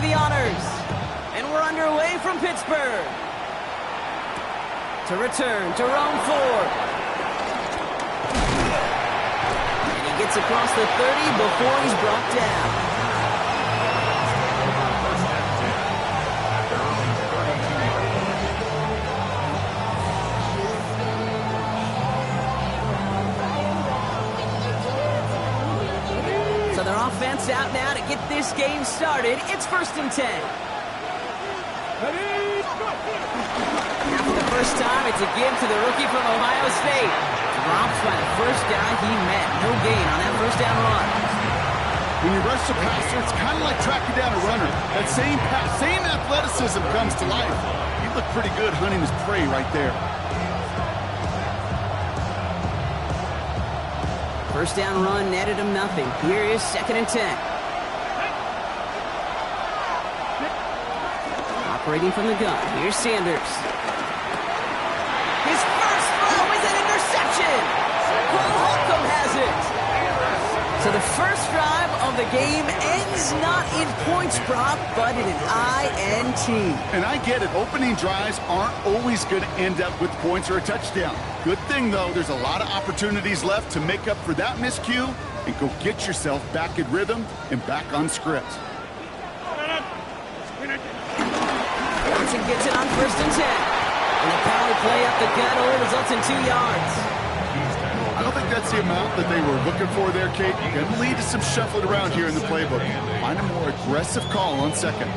the honors. And we're underway from Pittsburgh. To return to roam forward. And he gets across the 30 before he's brought down. So their offense out now to get this game started. It's 1st and 10. After the first time, it's a give to the rookie from Ohio State. Drops by the first guy he met. No gain on that first down run. When you rush the passer, it's kind of like tracking down a runner. That same athleticism comes to life. He looked pretty good hunting his prey right there. First down run netted him nothing. Here is 2nd and 10. Operating from the gun. Here's Sanders. His first throw is an interception. Cole Holcomb has it. So the first drive of the game ends not in points, Brock, but in an INT. And I get it. Opening drives aren't always going to end up with points or a touchdown. Good thing, though, there's a lot of opportunities left to make up for that miscue and go get yourself back in rhythm and back on script. Johnson gets it on 1st and 10. And the power play up the gut only results in 2 yards. I don't think that's the amount that they were looking for there, Kate. Going to lead to some shuffling around here in the playbook. Find a more aggressive call on 2nd.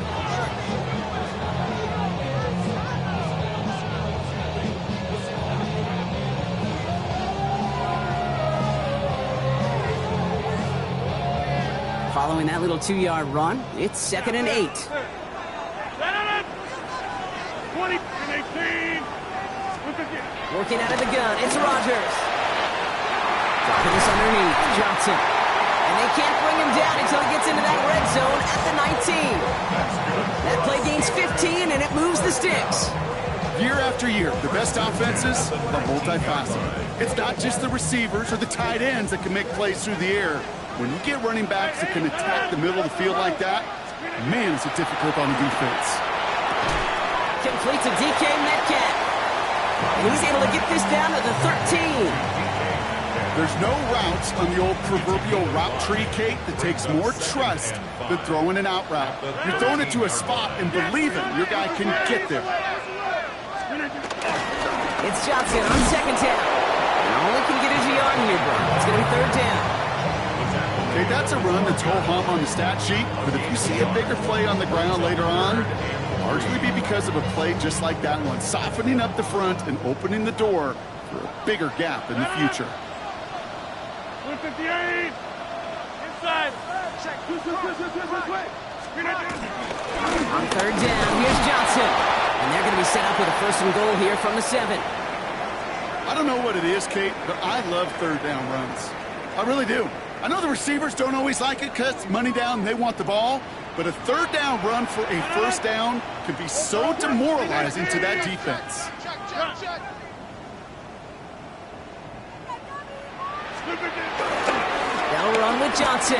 Following that little 2-yard run, it's 2nd and 8. 20-18. Working out of the gun, it's Rodgers. Dropping this underneath, Johnson. And they can't bring him down until he gets into that red zone at the 19. That play gains 15, and it moves the sticks. Year after year, the best offenses are multifaceted. It's not just the receivers or the tight ends that can make plays through the air. When you get running backs that can attack the middle of the field like that, man, is it difficult on the defense. Complete to DK Metcalf. And he's able to get this down to the 13. There's no routes on the old proverbial route tree, Kate, that takes more trust than throwing an out route. You're throwing it to a spot and believing your guy can get there. It's Johnson on 2nd down. And only can get his yard here, bro. It's going to be 3rd down. Okay, that's a run that's ho-hum on the stat sheet, but if you see a bigger play on the ground later on, largely be because of a play just like that one, softening up the front and opening the door for a bigger gap in the future. 158. Inside. Check. On 3rd down, here's Johnson. And they're going to be set up with a 1st and goal here from the 7. I don't know what it is, Kate, but I love 3rd down runs. I really do. I know the receivers don't always like it because money down, they want the ball. But a 3rd down run for a 1st down can be so demoralizing to that defense. They'll run with Johnson.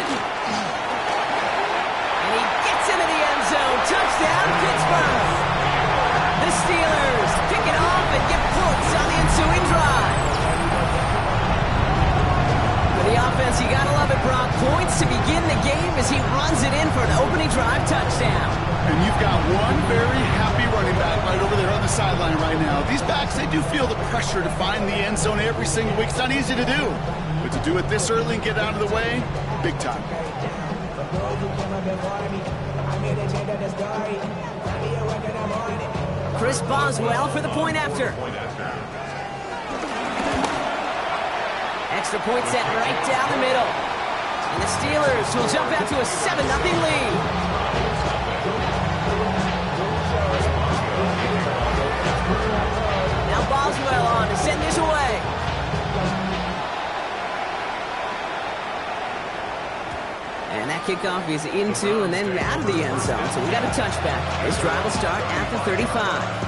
And he gets into the end zone. Touchdown, Pittsburgh. The Steelers pick it off and get points on the ensuing drive. For the offense, you gotta love it, Brock. Points to begin the game as he runs it in for an opening drive touchdown. And you've got one very happy running back right over there on the sideline right now. These backs, they do feel the pressure to find the end zone every single week. It's not easy to do. But to do it this early and get out of the way, big time. Chris Boswell for the point after. Extra point set right down the middle. And the Steelers will jump out to a 7-0 lead. Now Boswell on to send this away. And that kickoff is into and then out of the end zone. So we got a touchback. This drive will start at the 35.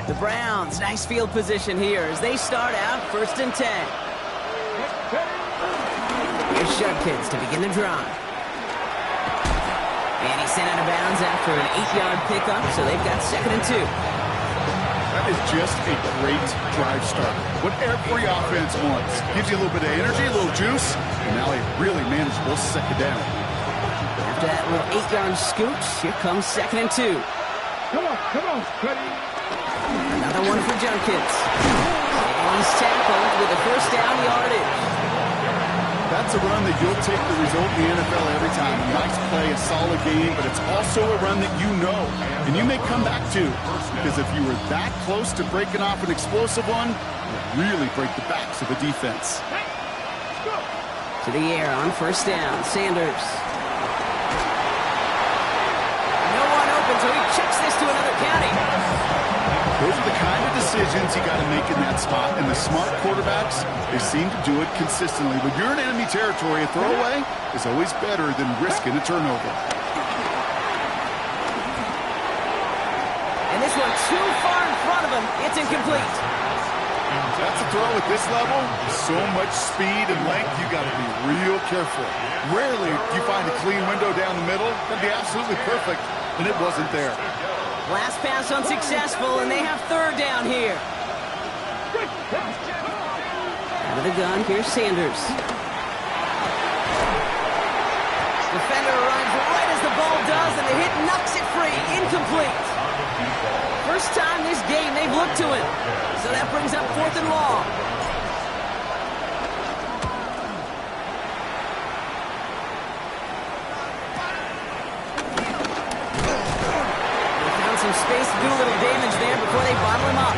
The Browns, nice field position here as they start out 1st and 10. Judkins to begin the drive. And he's sent out of bounds after an 8-yard pickup, so they've got 2nd and 2. That is just a great drive starter. What every offense wants. Gives you a little bit of energy, a little juice, and now a really manageable 2nd down. After that little 8-yard scooch, here comes 2nd and 2. Come on, Cuddy. Another one for Judkins. And he's tackled with a 1st down yardage. That's a run that you'll take the result in the NFL every time. A nice play, a solid game, but it's also a run that you know, and you may come back to, because if you were that close to breaking off an explosive one, you'll really break the backs of the defense. To the air on 1st down, Sanders. No one open, so he checks this to another county. Those are the kind of decisions you got to make in that spot, and the smart quarterbacks, they seem to do it consistently. When you're in enemy territory, a throwaway is always better than risking a turnover. And this one too far in front of him. It's incomplete. That's a throw at this level. So much speed and length, you got to be real careful. Rarely do you find a clean window down the middle. That'd be absolutely perfect, and it wasn't there. Last pass unsuccessful, and they have 3rd down here. Out of the gun, here's Sanders. Defender arrives right as the ball does, and the hit knocks it free. Incomplete. First time this game they've looked to him. So that brings up 4th and long. Some space to do a little damage there before they bottle him up.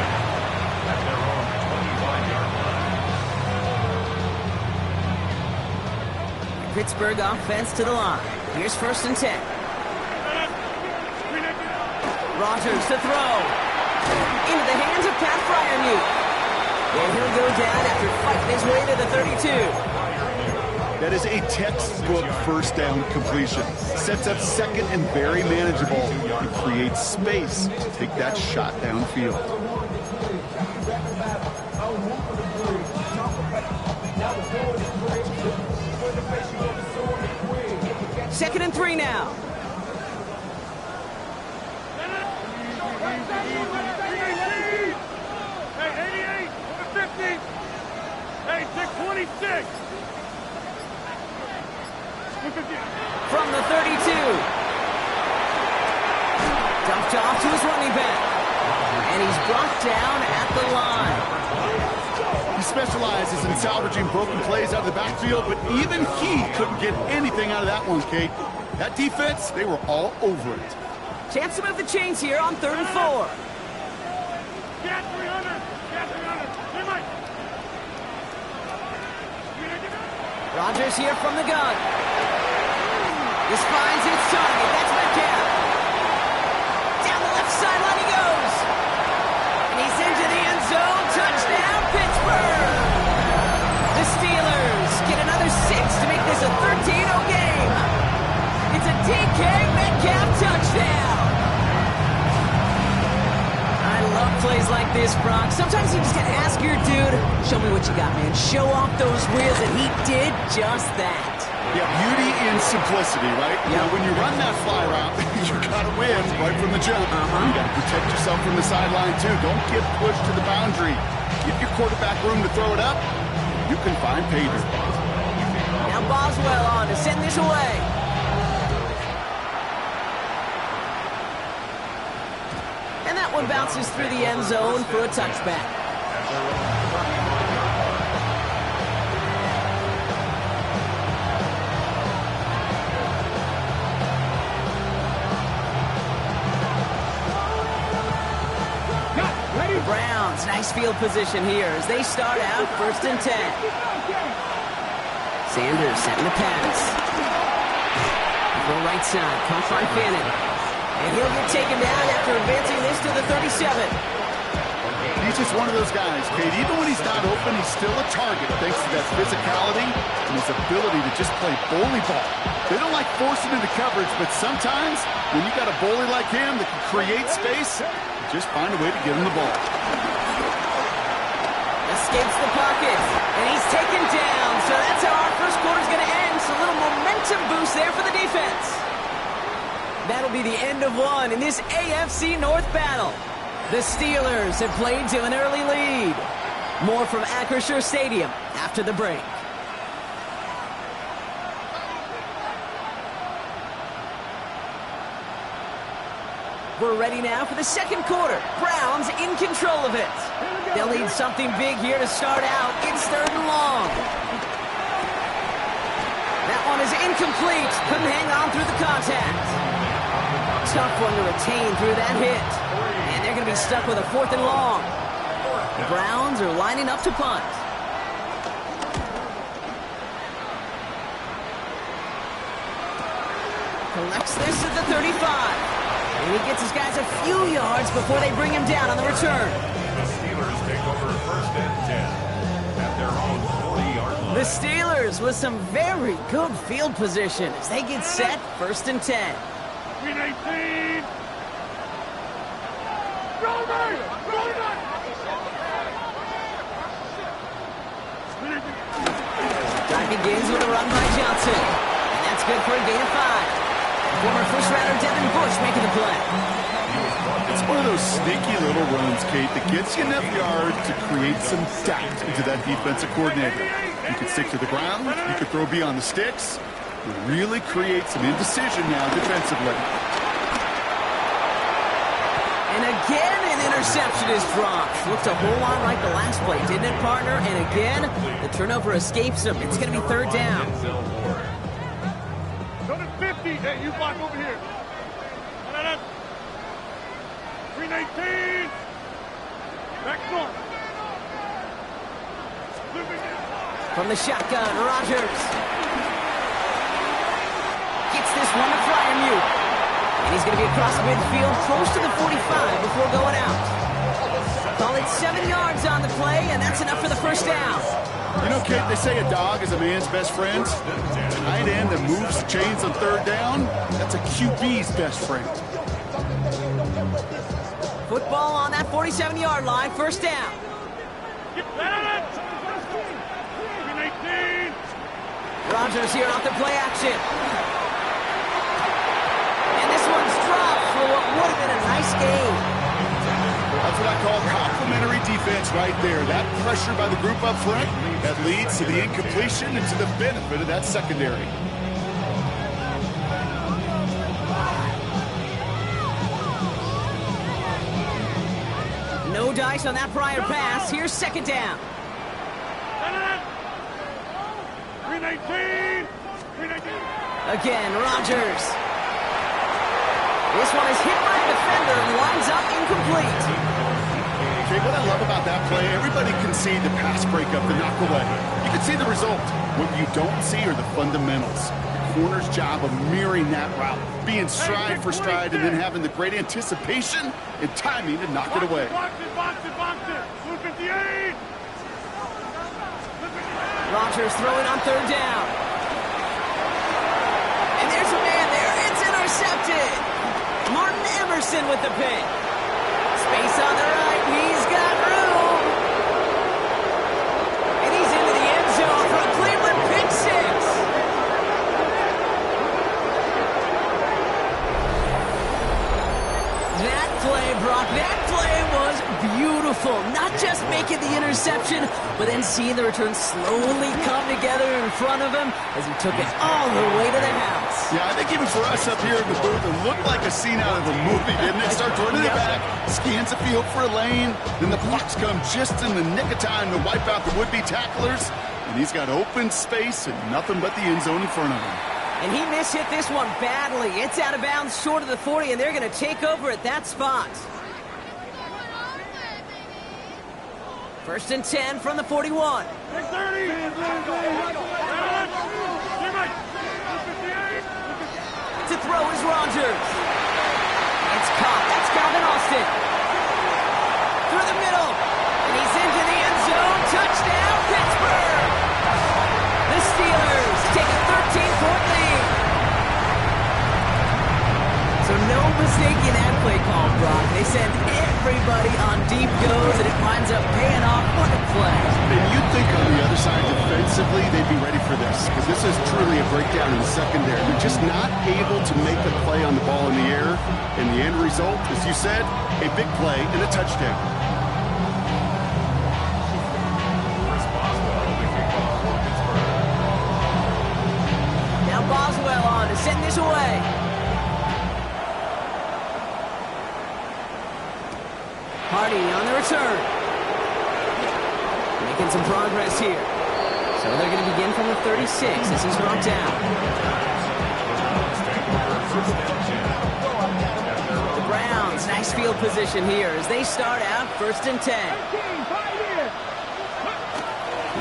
Pittsburgh offense to the line. Here's 1st and 10. Rodgers to throw. Into the hands of Pat Fryermuth. And he'll go down after fighting his way to the 32. That is a textbook 1st down completion. Sets up 2nd and very manageable. It creates space to take that shot downfield. 2nd and 3 now. Hey, 88, 50. Hey, 626. From the 32. Dumped off to his running back. And he's brought down at the line. He specializes in salvaging broken plays out of the backfield, but even he couldn't get anything out of that one, Kate. That defense, they were all over it. Chance to move the chains here on 3rd and 4. Cat 300. Cat 300. Hey, Mike. Rodgers here from the gun. This finds its target. That's Metcalf. Down the left sideline he goes. And he's into the end zone. Touchdown, Pittsburgh. The Steelers get another 6 to make this a 13-0 game. It's a DK Metcalf touchdown. I love plays like this, Brock. Sometimes you just gotta ask your dude, show me what you got, man. Show off those wheels, and he did just that. Yeah, beauty in simplicity, right? Yeah. Now, when you run that fly route, you got to win right from the jump. You got to protect yourself from the sideline, too. Don't get pushed to the boundary. Give your quarterback room to throw it up. You can find pay dirt. Now Boswell on to send this away. And that one bounces through the end zone for a touchback. Browns, nice field position here as they start out 1st and 10. Sanders setting the pass. Go right side, caught by Fannin. And he'll get taken down after advancing this to the 37. He's just one of those guys, Kate. Even when he's not open, he's still a target thanks to that physicality and his ability to just play bully ball. They don't like forcing into coverage, but sometimes when you got a bully like him that can create space, just find a way to get him the ball. Escapes the pocket, and he's taken down. So that's how our first quarter's going to end. a little momentum boost there for the defense. That'll be the end of one in this AFC North battle. The Steelers have played to an early lead. More from Acrisure Stadium after the break. We're ready now for the second quarter. Browns in control of it. They'll need something big here to start out. It's 3rd and long. That one is incomplete. Couldn't hang on through the contact. Tough one to retain through that hit. And they're going to be stuck with a 4th and long. The Browns are lining up to punt. Collects this at the 35. And he gets his guys a few yards before they bring him down on the return. The Steelers take over 1st and 10 at their own 40-yard line. The Steelers with some very good field position as they get set 1st and 10. 319. Drive begins with a run by Johnson. And that's good for a gain of 5. Former first-rounder Devin Bush making the play. It's one of those sneaky little runs, Kate, that gets you enough yards to create some doubt into that defensive coordinator. You can stick to the ground, you can throw beyond the sticks, and really create some indecision now defensively. And again, an interception is dropped. Looked a whole lot like the last play, didn't it, partner? And again, the turnover escapes him. It's going to be 3rd down. Go to 50. Hey, you block over here. 319. Back north. From the shotgun, Rodgers. Gets this one to Fryermuth. And he's going to be across midfield, close to the 45 before going out. Call it 7 yards on the play, and that's enough for the 1st down. You know, Kate, they say a dog is a man's best friend. Tight end that moves the chains on 3rd down, that's a QB's best friend. Football on that 47-yard line, 1st down. Rodgers here off the play action. And this one's dropped for what would have been a nice game. That's what I call complimentary defense right there. That pressure by the group up front, that leads to the incompletion and to the benefit of that secondary. No dice on that prior pass. Here's 2nd down. 319. Again, Rodgers. This one is hit by a defender and winds up incomplete. Okay, what I love about that play, everybody can see the pass breakup, the knock away. You can see the result. What you don't see are the fundamentals. The corner's job of mirroring that route, being stride for stride, and then having the great anticipation and timing to knock it away. Box it. 258. Rodgers throwing on 3rd down. And there's a man there. It's intercepted. Martin Emerson with the pick. Space on the right. He's got room. And he's into the end zone for a Cleveland pick 6. That play, Brock, that play was beautiful. Not just making the interception, but then seeing the return slowly come together in front of him as he took it all the way to the house. Yeah, I think even for us up here in the booth, it looked like a scene out of a movie, didn't it? Starts running it back, scans the field for a lane, then the blocks come just in the nick of time to wipe out the would-be tacklers, and he's got open space and nothing but the end zone in front of him. And he mishit this one badly. It's out of bounds short of the 40, and they're going to take over at that spot. 1st and 10 from the 41. 630. To throw is Rodgers. It's caught. That's Calvin Austin. Through the middle. And he's into the end zone. Touchdown, Pittsburgh. The Steelers take a 13-point lead. So no mistake in that play call, Brock. They send everybody on deep goes, and it winds up paying off. What a play. And you'd think on the other side defensively they'd be ready for this, because this is truly a breakdown in the secondary. They're just not able to make a play on the ball in the air. And the end result, as you said, a big play and a touchdown. Now Boswell on to send this away. Hardy on the return. Making some progress here. So they're going to begin from the 36 as he's brought down. The Browns, nice field position here as they start out 1st and 10.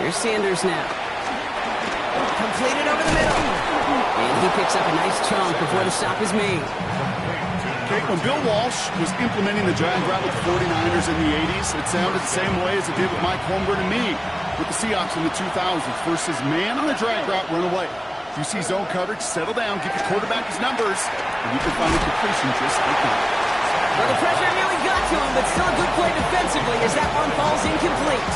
Here's Sanders now. Completed over the middle. And he picks up a nice chunk before the stop is made. Okay, when Bill Walsh was implementing the drag route with the 49ers in the 80s, it sounded the same way as it did with Mike Holmgren and me with the Seahawks in the 2000s versus man on the drag route, run away. If you see zone coverage, settle down, give your quarterback his numbers, and you can find a completion just like that. Well, the pressure nearly got to him, but still a good play defensively as that one falls incomplete.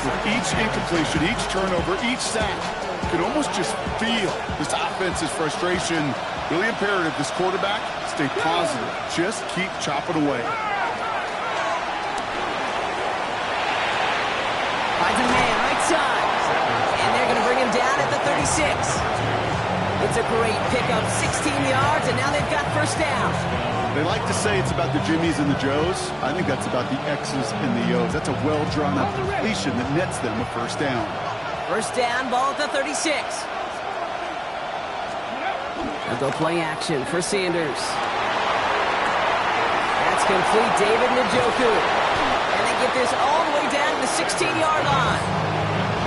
With each incompletion, each turnover, each sack, you can almost just feel this offense's frustration. Really imperative, this quarterback, stay positive. Just keep chopping away. Finds a man, right side. And they're going to bring him down at the 36. It's a great pickup, 16 yards, and now they've got 1st down. They like to say it's about the Jimmies and the Joes. I think that's about the X's and the O's. That's a well-drawn-up completion that nets them a 1st down. 1st down, ball at the 36. They'll go play action for Sanders. That's complete, David Njoku. And they get this all the way down to the 16-yard line.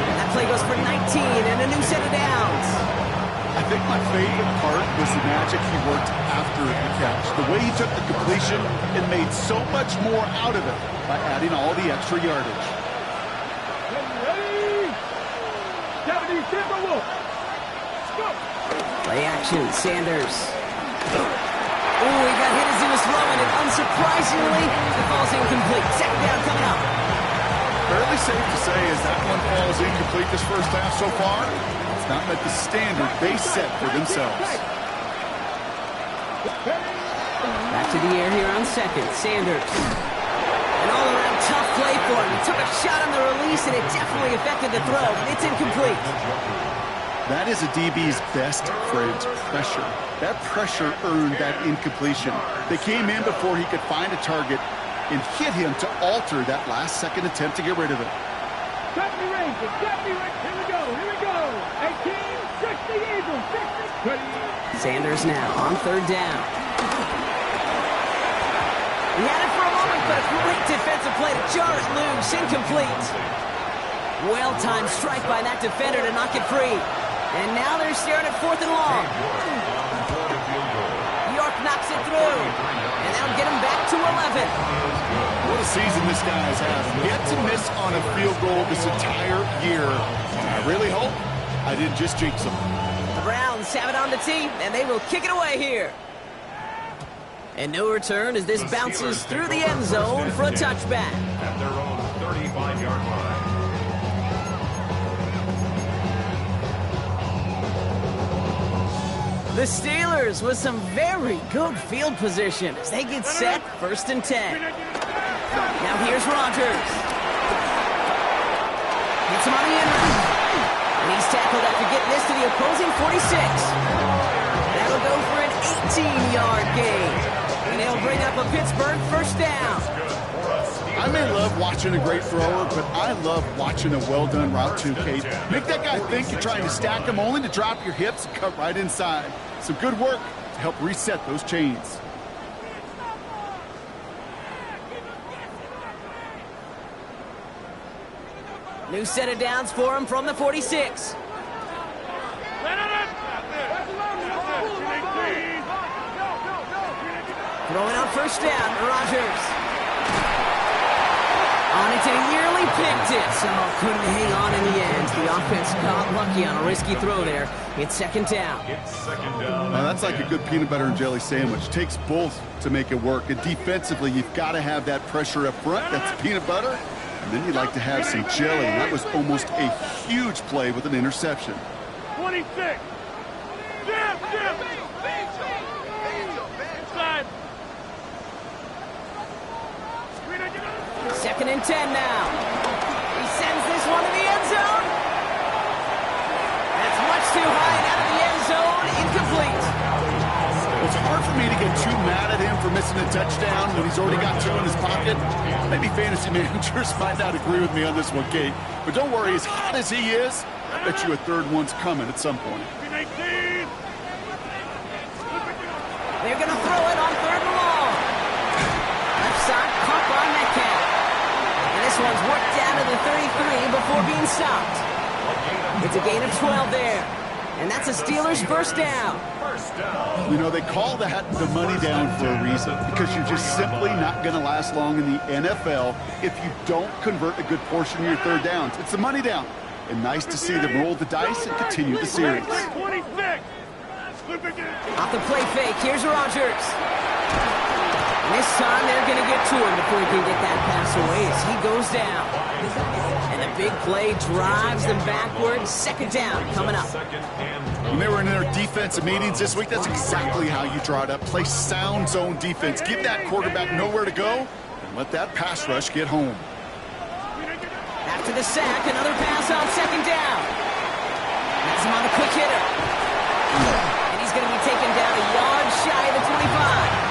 And that play goes for 19 and a new set of downs. I think my favorite part was the magic he worked after the catch. The way he took the completion and made so much more out of it by adding all the extra yardage. Play action, Sanders. Oh, he got hit as he was throwing it. Unsurprisingly, it falls incomplete. 2nd down coming up. Fairly safe to say as that one falls incomplete this 1st half so far, it's not met the standard they set for themselves. Back to the air here on 2nd. Sanders. An all-around tough play for him. He took a shot on the release, and it definitely affected the throw. It's incomplete. That is a DB's best friend, pressure. That pressure earned that incompletion. They came in before he could find a target and hit him to alter that last-second attempt to get rid of it. Got me range. Here we go. 18, 60 Eagles. 60. Sanders now on 3rd down. He had it for a moment, but a great defensive play to jar it loose. Incomplete. Well-timed strike by that defender to knock it free. And now they're staring at 4th and long. York knocks it through. And that'll get him back to 11. What a season this guy has had. Yet to miss on a field goal this entire year. I really hope I didn't just jinx him. The Browns have it on the tee, and they will kick it away here. And no return as this bounces through the end zone for a touchback. At their own 35-yard line. The Steelers with some very good field position as they get set 1st and 10. Now here's Rodgers. Gets him on the end. And he's tackled after getting this to the opposing 46. That'll go for an 18-yard gain. And they'll bring up a Pittsburgh 1st down. I may love watching a great thrower, but I love watching a well-done route too, Kate. Make that guy think you're trying to stack him only to drop your hips and cut right inside. Some good work to help reset those chains. New set of downs for him from the 46. Throwing out 1st down, Rodgers. On it, and he nearly picked it. So couldn't hang on in the end. The offense got lucky on a risky throw there. It's second down. It's second down. Now, that's like a good peanut butter and jelly sandwich. Takes both to make it work. And defensively, you've got to have that pressure up front. That's peanut butter. And then you'd like to have some jelly. That was almost a huge play with an interception. 26. Jam. Inside. Second and 10 now. He sends this one to the end zone. That's much too high and out of the end zone. Incomplete. It's hard for me to get too mad at him for missing a touchdown when he's already got 2 in his pocket. Maybe fantasy managers might not agree with me on this one, Kate. But don't worry, as hot as he is, I bet you a third one's coming at some point. They're going to throw it on third and long. Left side, caught by Metcalf. And this one's worked down to the 33 before being stopped. It's a gain of 12 there. And that's a Steelers first down. You know, they call that the money down for a reason, because you're just simply not going to last long in the NFL if you don't convert a good portion of your third downs. It's the money down. And nice to see them roll the dice and continue the series. 26. Off the play fake, here's Rodgers. And this time they're going to get to him before he can get that pass away as he goes down. And the big play drives them backwards. Second down coming up. When they were in their defensive meetings this week, that's exactly how you draw it up. Play sound zone defense. Give that quarterback nowhere to go and let that pass rush get home. After the sack, another pass on second down. That's him on the quick hitter. And he's going to be taken down a yard shy of the 25.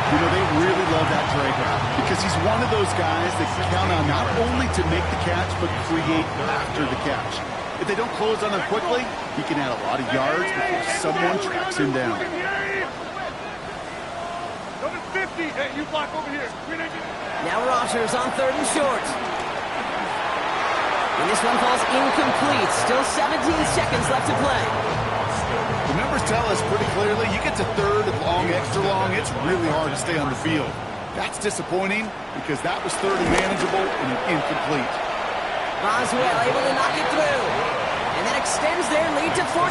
You know, they really love that drag route because he's one of those guys that can count on not only to make the catch, but create after the catch. If they don't close on him quickly, he can add a lot of yards before someone tracks him down. Number 50. Hey, you block over here. Now Rodgers on third and short. And this one falls incomplete. Still 17 seconds left to play. The numbers tell us pretty clearly, you get to third and long, extra long, it's really hard to stay on the field. That's disappointing because that was third and manageable and an incomplete. Boswell able to knock it through. And that extends their lead to 14.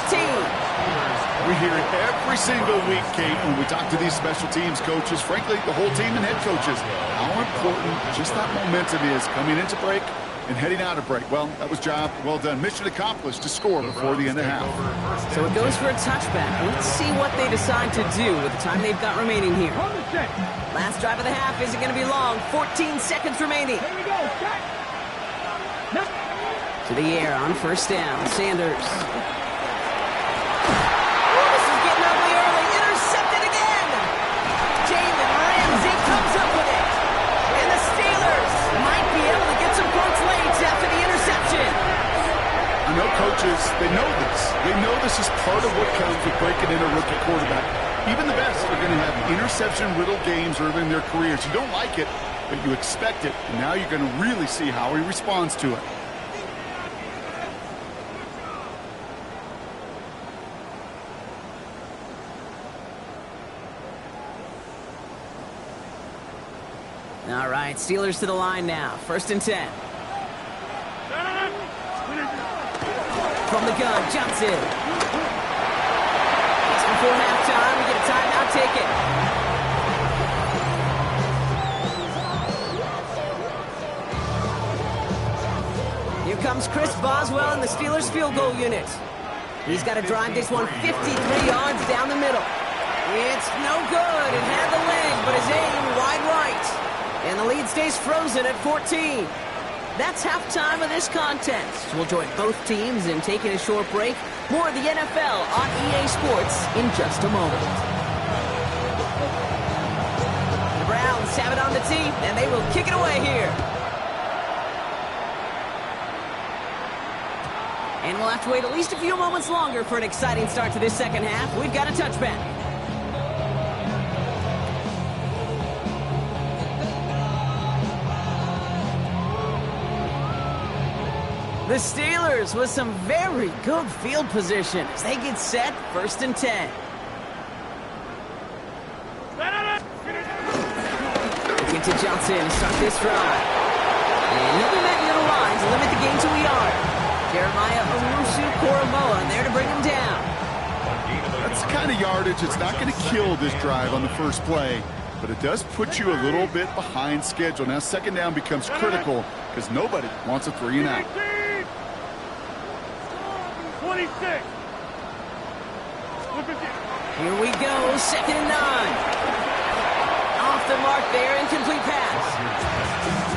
We hear it every single week, Kate, when we talk to these special teams coaches, frankly, the whole team and head coaches, how important just that momentum is coming into break and heading out of break. Well, that was job well done. Mission accomplished to score before the end of half. So it goes for a touchback. Let's see what they decide to do with the time they've got remaining here. Last drive of the half isn't going to be long. 14 seconds remaining. Here we go. To the air on first down. Sanders. Oh, this is getting ugly early. Intercepted again. Jalen Ramsey comes up with it. And the Steelers might be able to get some points late after the interception. I know coaches, they know this. They know this is part of what comes with breaking in a rookie quarterback. Even the best are going to have interception-riddled games early in their careers. You don't like it, but you expect it. And now you're going to really see how he responds to it. All right, Steelers to the line now. First and 10. From the gun, Johnson. Just before halftime, we get a timeout ticket. Here comes Chris Boswell in the Steelers field goal unit. He's got to drive this one 53 yards down the middle. It's no good. It had the leg, but his aim wide right. And the lead stays frozen at 14. That's halftime of this contest. We'll join both teams in taking a short break. More of the NFL on EA Sports in just a moment. The Browns have it on the tee, and they will kick it away here. And we'll have to wait at least a few moments longer for an exciting start to this second half. We've got a touchback. The Steelers with some very good field position as they get set, first and 10. Looking to Johnson to start this drive. And he'll be met near the line to limit the gain to a yard. Jeremiah Owusu-Koramoah there to bring him down. That's the kind of yardage that's not going to kill this drive on the first play, but it does put you a little bit behind schedule. Now, second down becomes critical because nobody wants a 3-and-out. 26. Here we go, 2nd and 9. Off the mark there, incomplete pass.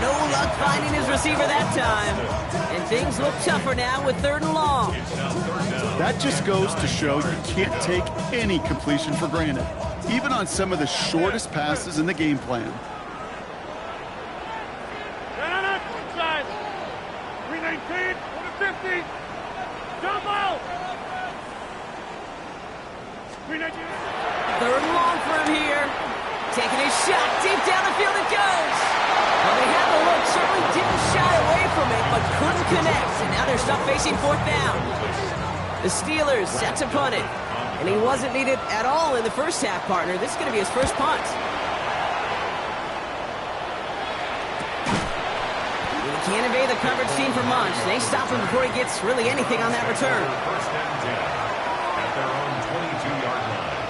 No luck finding his receiver that time. And things look tougher now with 3rd and long. That just goes to show you can't take any completion for granted, even on some of the shortest passes in the game plan. Inside. 319. 50. Jump out. 319. 3rd and long for him here. Taking his shot, deep down the field it goes. Well, they had the look, certainly didn't shy away from it, but couldn't connect. And now they're stuck facing 4th down. The Steelers set to punt it. And he wasn't needed at all in the first half, partner. This is going to be his first punt. He can't evade the coverage team for much. They stop him before he gets really anything on that return. First and 10 at their own 22-yard line.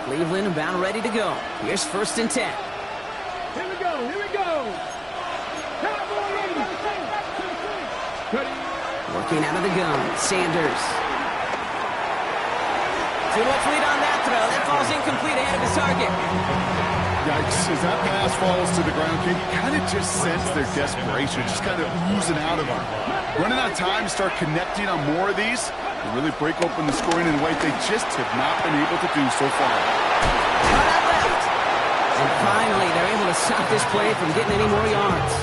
Cleveland about ready to go. Here's 1st and 10. Here we go. Working out of the gun, Sanders. Too much lead on that throw. That falls incomplete ahead of his target. Yikes, as that pass falls to the ground, you kind of just sense their desperation, just kind of oozing out of them. Running out of time to start connecting on more of these and really break open the scoring in a way they just have not been able to do so far. Cut out left. And finally, they're able to stop this play from getting any more yards.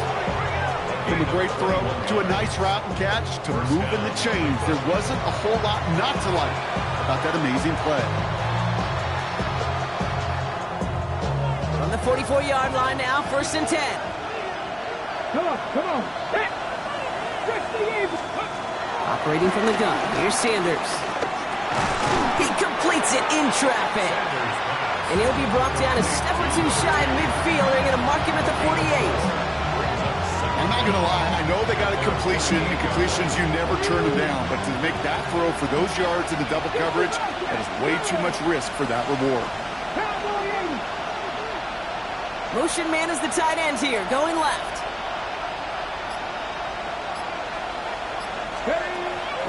From a great throw to a nice route and catch to moving the chains, there wasn't a whole lot not to like about that amazing play. From the 44-yard line now, 1st and 10. Come on. Operating from the gun, here's Sanders. He completes it in traffic. And he'll be brought down a step or two shy of midfield. They're going to mark him at the 48. I'm not going to lie, I know they got a completion, and completions, you never turn them down. But to make that throw for those yards in the double coverage, that is way too much risk for that reward. Motion man is the tight end here, going left.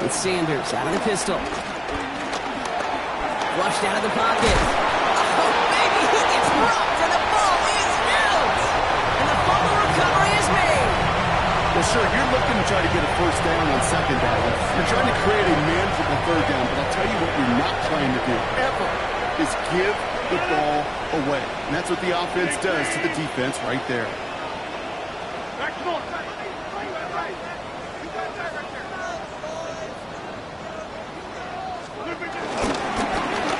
With Sanders out of the pistol. Flushed out of the pocket. Oh, maybe he gets rocked, and the ball is out. And the fumble recovery is made. Well, sure, you're looking to try to get a first down on second down. You're trying to create a manageable 3rd down, but I'll tell you what you're not trying to do, ever, is give the ball away. And that's what the offense does to the defense right there.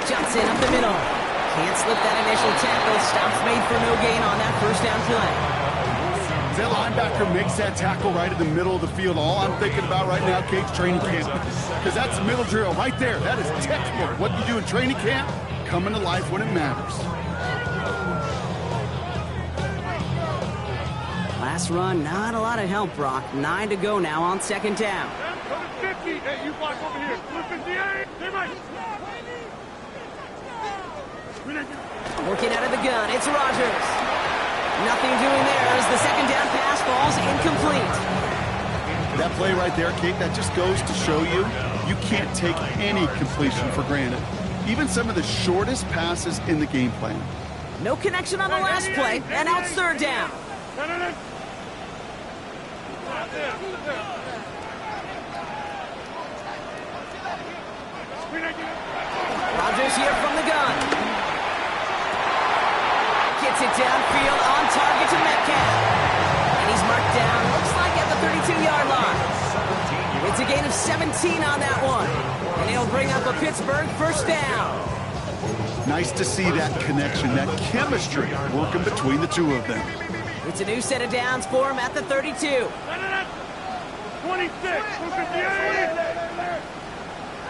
Johnson up the middle. Can't slip that initial tackle. Stops made for no gain on that first down play. That linebacker makes that tackle right in the middle of the field. All I'm thinking about right now, Kate's training camp, because that's the middle drill right there. That is textbook. What you do in training camp, coming to life when it matters. Last run, not a lot of help, Brock. 9 to go now on 2nd down. 50. Hey, you block over here. 58. Working out of the gun, it's Rodgers. Nothing doing there as the 2nd down pass falls incomplete. That play right there, Kate, that just goes to show you, you can't take any completion for granted. Even some of the shortest passes in the game plan. No connection on the last play, and now it's 3rd down. Rodgers here from the gun. Gets it downfield on target to Metcalf. And he's marked down, looks like at the 32-yard line. It's a gain of 17 on that one. And he'll bring up a Pittsburgh 1st down. Nice to see that connection, that chemistry working between the two of them. It's a new set of downs for him at the 32. 26.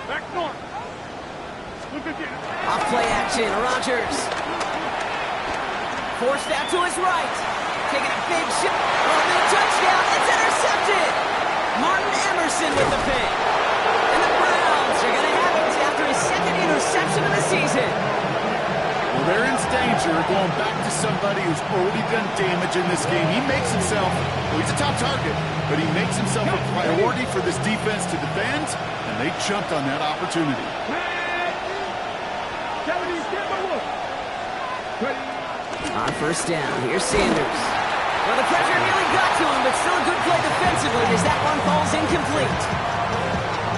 Back north. Off play action, Rodgers. Forced out to his right. Taking a big shot. Oh, no touchdown. It's intercepted. Martin Emerson with the pick. And the Browns are going to have it after his second interception of the season. Well, they're in danger going back to somebody who's already done damage in this game. He makes himself, well, he's a top target, but he makes himself a priority for this defense to defend, and they jumped on that opportunity. On first down, here's Sanders. Well, the pressure nearly got to him, but still a good play defensively as that one falls incomplete.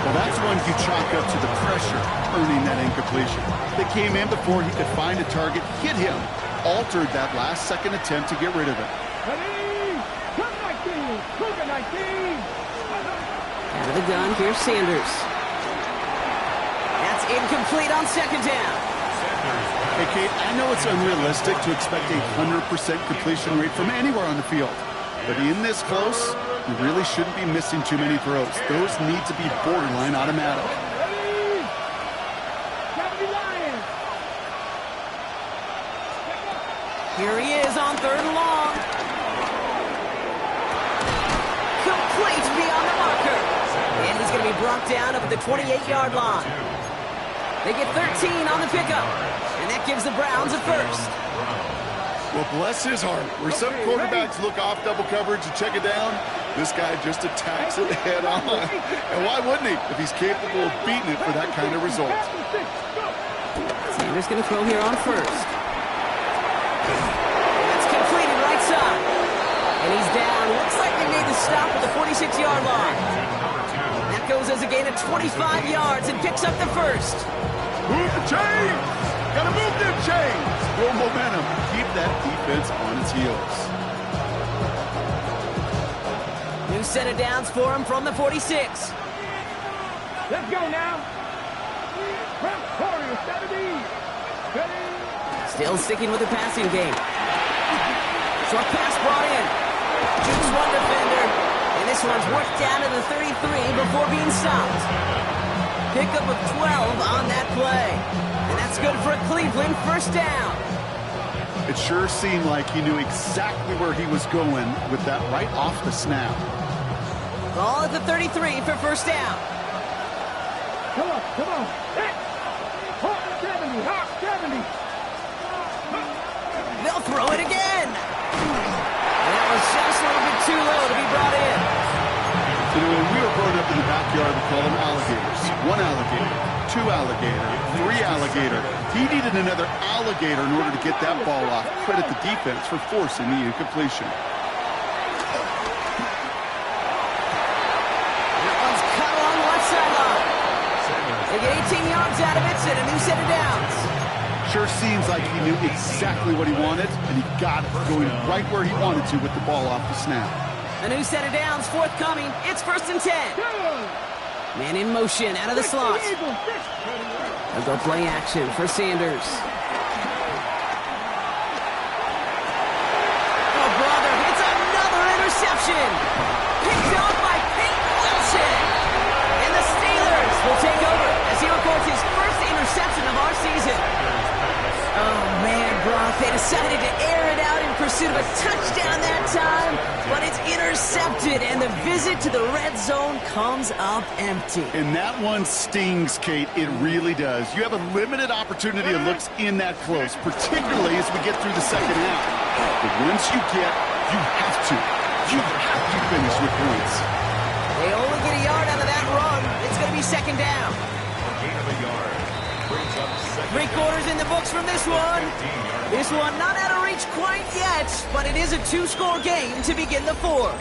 Well, that's one you chalk up to the pressure earning that incompletion. They came in before he could find a target, hit him, altered that last-second attempt to get rid of it. Out of the gun, here's Sanders. That's incomplete on second down. Hey, Kate, I know it's unrealistic to expect a 100% completion rate from anywhere on the field. But in this close, you really shouldn't be missing too many throws. Those need to be borderline automatic. Here he is on third and long. Complete beyond the marker. And he's going to be brought down up at the 28-yard line. They get 13 on the pickup. And that gives the Browns a first. Well, bless his heart. Where some quarterbacks look off double coverage and check it down, this guy just attacks it head on. And why wouldn't he if he's capable of beating it for that kind of result? Sanders going to throw here on first. That's completed right side. And he's down. Looks like they made the stop at the 46-yard line. That goes as a gain of 25 yards and picks up the first. Move the chains! Gotta move them chains! Grow momentum. Keep that defense on its heels. New set of downs for him from the 46. Let's go now. Still sticking with the passing game. Short pass brought in. Shoots one defender. And this one's worked down to the 33 before being stopped. Pickup of 12 on that play. And that's good for a Cleveland first down. It sure seemed like he knew exactly where he was going with that right off the snap. Ball at the 33 for first down. Come on. Hey. Hot 70. They'll throw it again. And that was just a little bit too low to be brought in. You know, when we were growing up in the backyard, we called them alligators. One alligator, two alligator, three alligator. He needed another alligator in order to get that ball off. Credit the defense for forcing the incompletion. That one's cut along the left sideline. They get 18 yards out of it and a new set of downs. Sure seems like he knew exactly what he wanted, and he got it, going right where he wanted to with the ball off the snap. A new set of downs forthcoming. It's first and 10. Man in motion out of the slot. They'll go play action for Sanders. Oh, brother, it's another interception. Picked off by Peyton Wilson. And the Steelers will take over as he records his first interception of our season. Oh, man, Brock, they decided to air it out in pursuit of a touchdown that time, but it's intercepted, and the visit to the red zone comes up empty. And that one stings, Kate. It really does. You have a limited opportunity to look in that close, particularly as we get through the second half. But once you get, you have to finish with points. They only get a yard out of that run. It's going to be second down. Gain of a yard. Brings up second. 3/4 in the books from this one. This one not out of reach quite yet, but it is a two-score game to begin the fourth.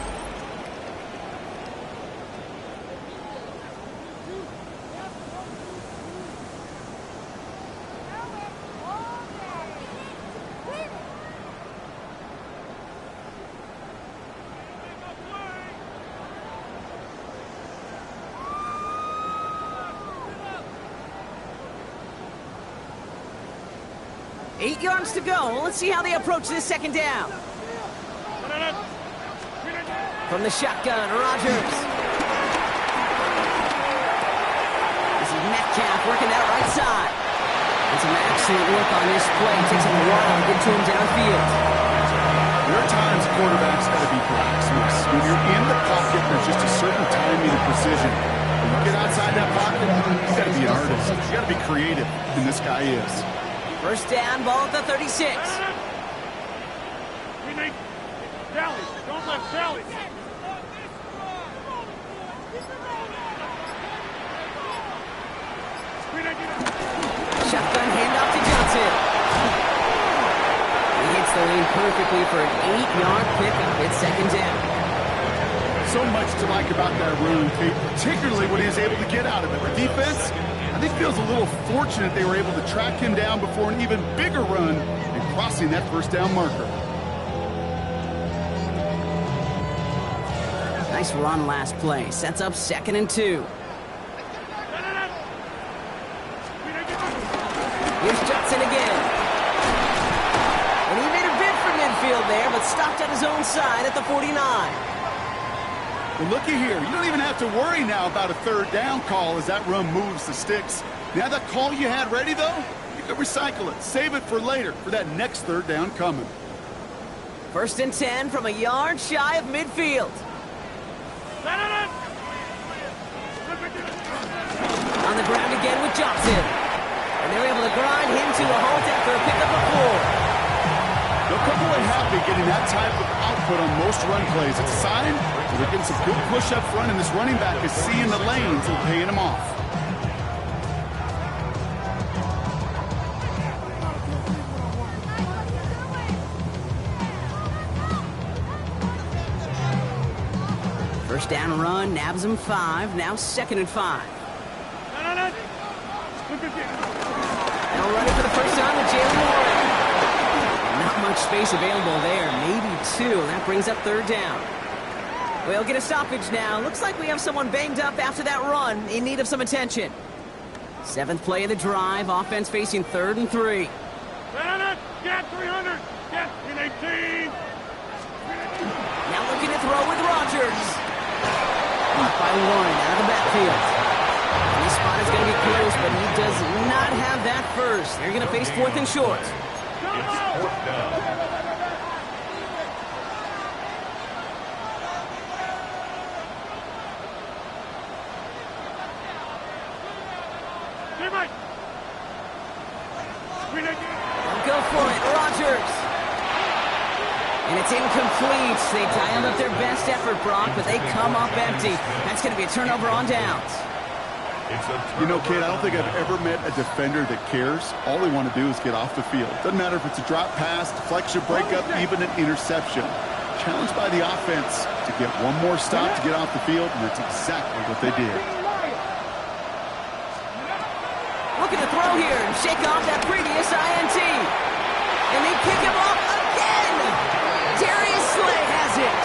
Eight yards to go. Let's see how they approach this second down. From the shotgun, Rodgers. This is Metcalf working that right side. And some excellent work on this play. Takes him a while to get to him downfield. There are times quarterbacks got to be blacksmiths. When you're in the pocket, there's just a certain timing and precision. When you get outside that pocket, you got to be an artist. You got to be creative, and this guy is. First down, ball at the 36. We need Sally. Don't let Sally. Shotgun handoff to Johnson. He hits the lane perfectly for an 8-yard pickup. It's second down. So much to like about that run, Kate, particularly what he was able to get out of it. The defense, I think, feels a little fortunate they were able to track him down before an even bigger run and crossing that first down marker. Nice run last play. Sets up 2nd and 2. Here's Johnson again. And he made a bid for midfield there, but stopped at his own side at the 49. Well, looky here. You don't even have to worry now about a third down call as that run moves the sticks. Now that call you had ready, though, you can recycle it. Save it for later for that next third down coming. First and 10 from a yard shy of midfield. On the ground again with Johnson. And they're able to grind him to a halt after a pickup of 4. They'll come away happy getting that type of output on most run plays. It's a sign that they're getting some good push up front, and this running back is seeing the lanes and paying them off. First down run, nabs him 5, now 2nd and 5. Now running for the first time with Jalen Warren. Not much space available there, maybe 2. That brings up third down. We'll get a stoppage now. Looks like we have someone banged up after that run, in need of some attention. 7th play of the drive, offense facing 3rd and 3. Get 300. Get in 18. Now looking to throw with Rodgers. Blocked by Warren out of the backfield. And this spot is going to be close, but he does not have that first. They're going to face 4th and short. It's 4th down. They'll go for it, Rodgers. And it's incomplete. They dialed up their best effort, Brock, but they come up empty. That's going to be a turnover on downs. You know, Kate, I don't think I've ever met a defender that cares. All they want to do is get off the field. Doesn't matter if it's a drop pass, deflection, breakup, even an interception. Challenged by the offense to get one more stop to get off the field, and that's exactly what they did. Looking to throw here and shake off that previous INT. And they kick him off again. Darius Slay has it.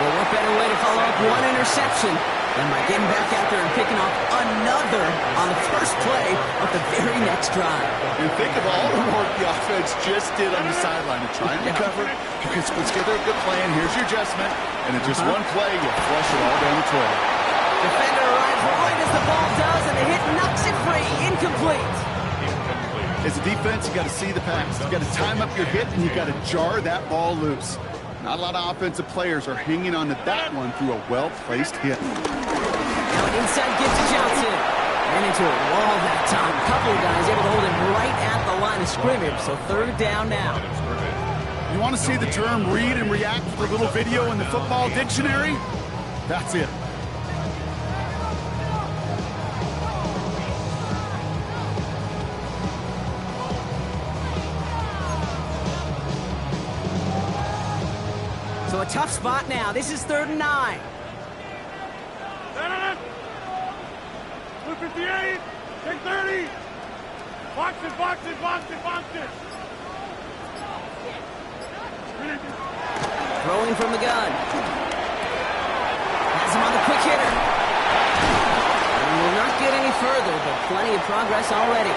Well, what better way to follow up one interception than by getting back out there and picking off another on the first play of the very next drive. And think of all the work the offense just did on the sideline to try and recover. You can put together a good plan. Here's your adjustment. And in just one play, you flush it all down the toilet. Defender arrives right as the ball does, and the hit knocks it free. Incomplete. As a defense, you got to see the pass. You got to time up your hit, and you got to jar that ball loose. Not a lot of offensive players are hanging on to that one through a well-placed hit. Now an inside give to Johnson. Ran into a wall that time. A couple of guys able to hold him right at the line of scrimmage, so third down now. You want to see the term read and react with a little video in the football dictionary? That's it. So a tough spot now. This is 3rd and 9. Blue 58. Take 30. Box it, box it, box it, box it. Throwing from the gun. Has him on the quick hitter. And will not get any further, but plenty of progress already.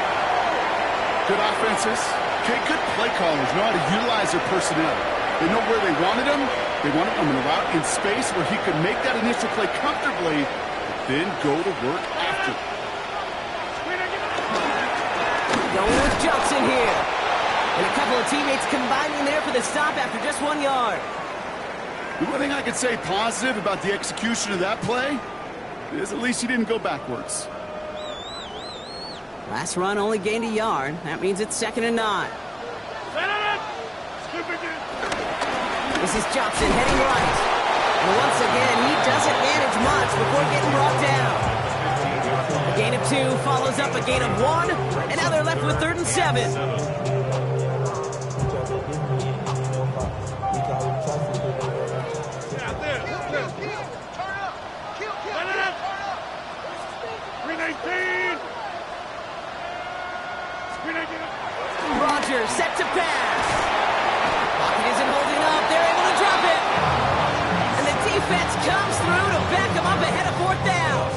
Good offenses. Okay, good play callers know how to utilize their personnel. They know where they wanted him. They wanted him in a route in space where he could make that initial play comfortably, then go to work after. Going with Johnson here. And a couple of teammates combining there for the stop after just 1 yard. The one thing I could say positive about the execution of that play is at least he didn't go backwards. Last run only gained a yard. That means it's 2nd and 9. This is Johnson heading right. And once again, he doesn't manage much before getting brought down. A gain of 2 follows up a gain of 1, and now they're left with 3rd and 7. Rodgers set to pass. Pocket isn't holding up. They're able to drop it. And the defense comes through to back them up ahead of 4th down.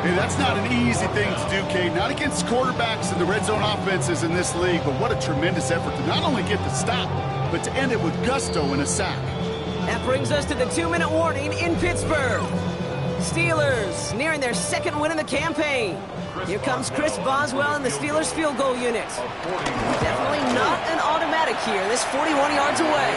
Hey, that's not an easy thing to do, Kate. Not against quarterbacks and the red zone offenses in this league, but what a tremendous effort to not only get the stop, but to end it with gusto and a sack. That brings us to the 2-minute warning in Pittsburgh. Steelers nearing their 2nd win in the campaign. Here comes Chris Boswell in the Steelers field goal unit. Definitely not an automatic here. This 41 yards away.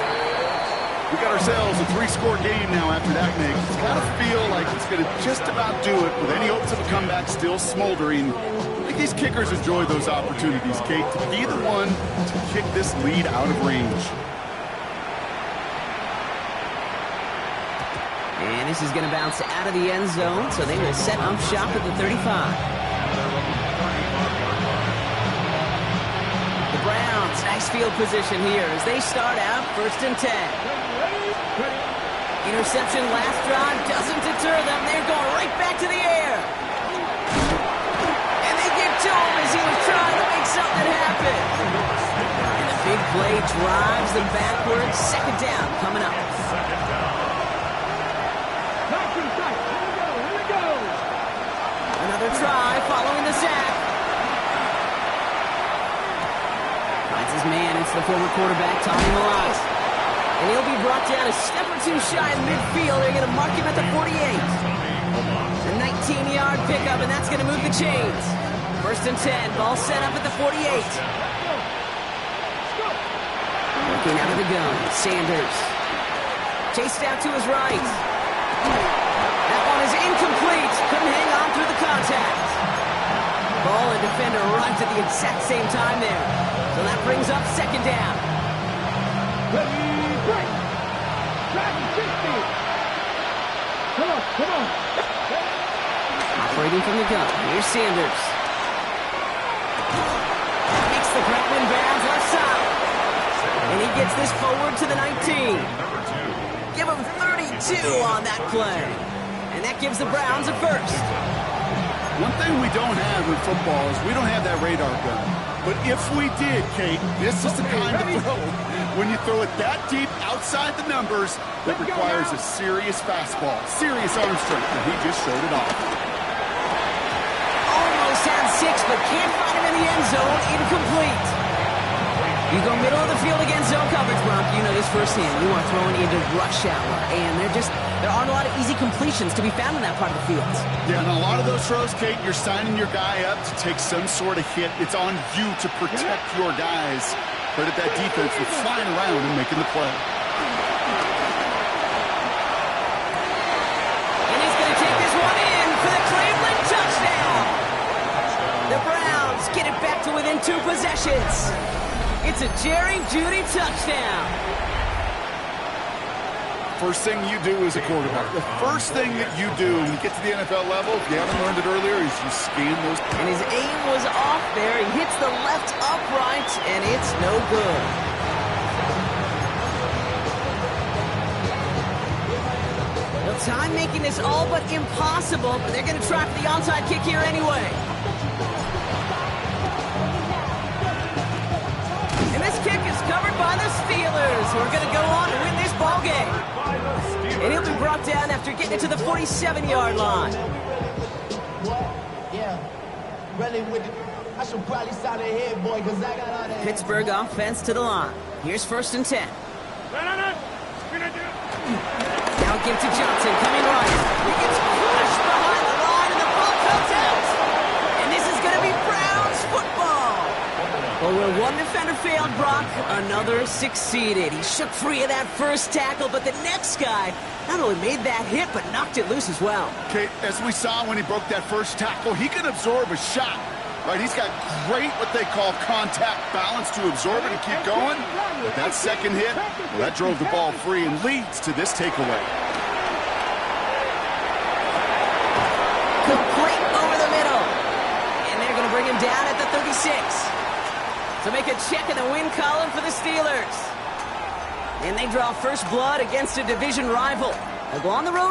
We got ourselves a 3-score game now after that make. It's got to feel like it's going to just about do it with any hopes of a comeback still smoldering. I think these kickers enjoy those opportunities, Kate, to be the one to kick this lead out of range. And this is going to bounce out of the end zone, so they will set up shop at the 35. The Browns, nice field position here as they start out 1st and 10. Interception last drive doesn't deter them. They're going right back to the air. And they get to him as he was trying to make something happen. And the big play drives them backwards. 2nd down coming up. Another try following the sack. Finds his man. It's the former quarterback, Tommy Milot. And he'll be brought down a step or 2 shy of midfield. They're going to mark him at the 48. A 19-yard pickup, and that's going to move the chains. 1st and 10. Ball set up at the 48. Looking out of the gun. Sanders. Chased out to his right. That one is incomplete. Couldn't hang on through the contact. Ball and defender arrived at the exact same time there. So that brings up 2nd down. Come on. Operating from the gun. Here's Sanders. Makes the grab in bounds left side. And he gets this forward to the 19. Give him 32 on that play. And that gives the Browns a 1st. One thing we don't have in football is we don't have that radar gun. But if we did, Kate, this is the kind of throw when you throw it that deep outside the numbers that requires a serious fastball, serious arm strength, and he just showed it off. Almost had 6, but can't find him in the end zone. Incomplete. You go middle of the field against zone coverage, Bronk. You know this firsthand. You are throwing into rush hour, and there aren't a lot of easy completions to be found in that part of the field. Yeah, and a lot of those throws, Kate, you're signing your guy up to take some sort of hit. It's on you to protect your guys. Credit that defense for flying around and making the play. And he's going to take this one in for the Cleveland touchdown. The Browns get it back to within 2 possessions. It's a Jerry Jeudy touchdown. First thing you do as a quarterback, the first thing that you do when you get to the NFL level, if you haven't learned it earlier, is you scan those. And his aim was off there. He hits the left upright, and it's no good. Well, time making this all but impossible, but they're going to try for the onside kick here anyway. And this kick is covered by the Steelers, who are going to go on to win this ball game. And he'll be brought down after getting it to the 47-yard line. Pittsburgh offense to the line. Here's 1st and 10. Now give to Johnson, coming right. He gets crushed behind the line, and the ball comes out. And this is going to be Browns football. Well, where one defender failed, Brock, another succeeded. He shook free of that first tackle, but the next guy not only made that hit, but knocked it loose as well. Okay, as we saw when he broke that first tackle, he can absorb a shot. Right, he's got great what they call contact balance to absorb it and keep going. But that second hit, well, that drove the ball free and leads to this takeaway. Complete over the middle. And they're going to bring him down at the 36. To make a check in the win column for the Steelers. And they draw first blood against a division rival. They'll go on the road